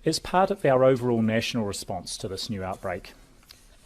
As part of our overall national response to this new outbreak,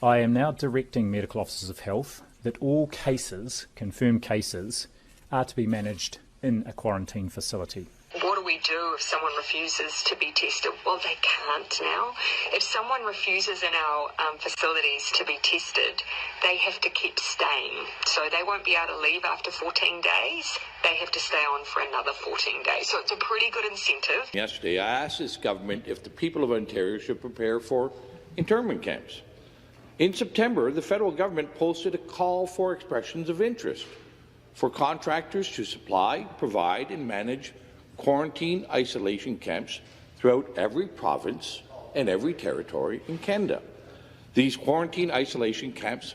I am now directing medical officers of health that all cases, confirmed cases, are to be managed in a quarantine facility. What do we do if someone refuses to be tested? Well, they can't now. If someone refuses in our facilities to be tested, they have to keep staying. So they won't be able to leave after 14 days. They have to stay on for another 14 days. So it's a pretty good incentive. Yesterday, I asked this government if the people of Ontario should prepare for internment camps. In September, the federal government posted a call for expressions of interest for contractors to supply, provide and manage quarantine isolation camps throughout every province and every territory in Canada. These quarantine isolation camps,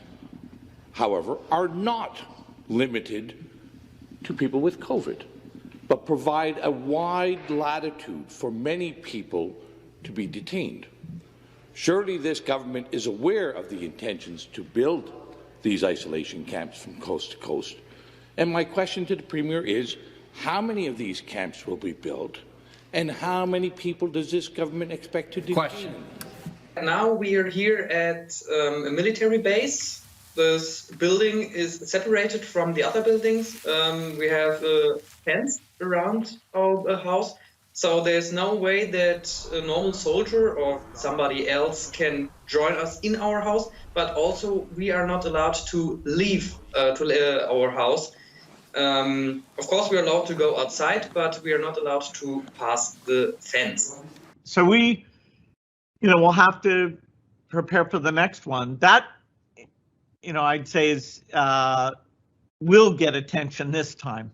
however, are not limited to people with COVID, but provide a wide latitude for many people to be detained. Surely this government is aware of the intentions to build these isolation camps from coast to coast. And my question to the Premier is, how many of these camps will be built, and how many people does this government expect to detain? Question. Now we are here at a military base. This building is separated from the other buildings. We have a fence around our house, so there's no way that a normal soldier or somebody else can join us in our house, but also we are not allowed to leave our house. Of course, we are allowed to go outside, but we are not allowed to pass the fence. So we, we'll have to prepare for the next one. That, I'd say is will get attention this time.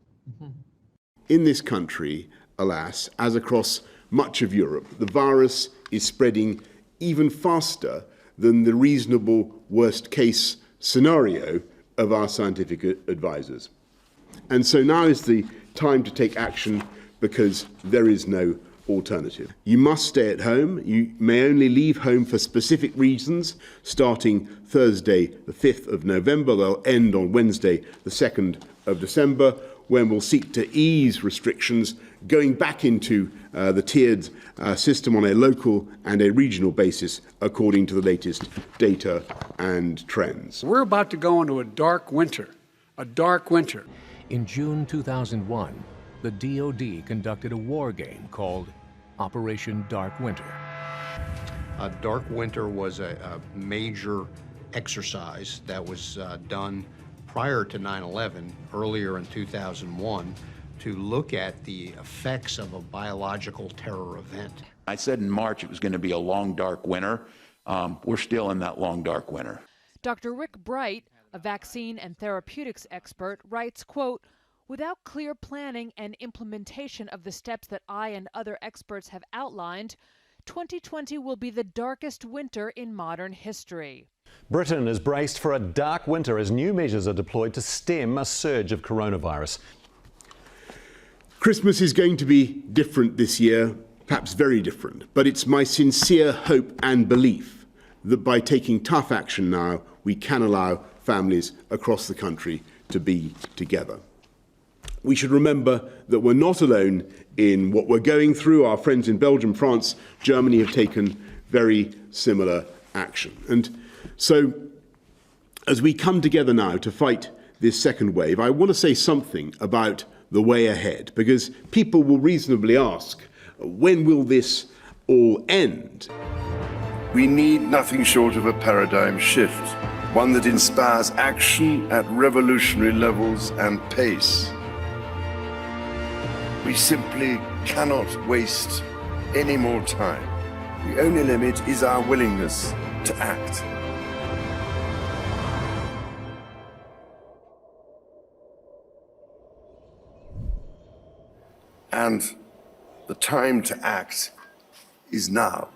In this country, alas, as across much of Europe, the virus is spreading even faster than the reasonable worst case scenario of our scientific advisors. And so now is the time to take action because there is no alternative. You must stay at home. You may only leave home for specific reasons, starting Thursday, the 5th of November. They'll end on Wednesday, the 2nd of December, when we'll seek to ease restrictions, going back into the tiered system on a local and a regional basis, according to the latest data and trends. We're about to go into a dark winter. In June 2001, the DoD conducted a war game called Operation Dark Winter. Dark Winter was a major exercise that was done prior to 9/11, earlier in 2001, to look at the effects of a biological terror event. I said in March it was going to be a long, dark winter. We're still in that long, dark winter. Dr. Rick Bright, a vaccine and therapeutics expert, writes, quote, "Without clear planning and implementation of the steps that I and other experts have outlined, 2020 will be the darkest winter in modern history." Britain is braced for a dark winter as new measures are deployed to stem a surge of coronavirus. Christmas is going to be different this year, perhaps very different, but it's my sincere hope and belief that by taking tough action now, we can allow families across the country to be together. We should remember that we're not alone in what we're going through. Our friends in Belgium, France, Germany have taken very similar action. And so, as we come together now to fight this second wave, I want to say something about the way ahead, because people will reasonably ask, when will this all end? We need nothing short of a paradigm shift, one that inspires action at revolutionary levels and pace. We simply cannot waste any more time. The only limit is our willingness to act. And the time to act is now.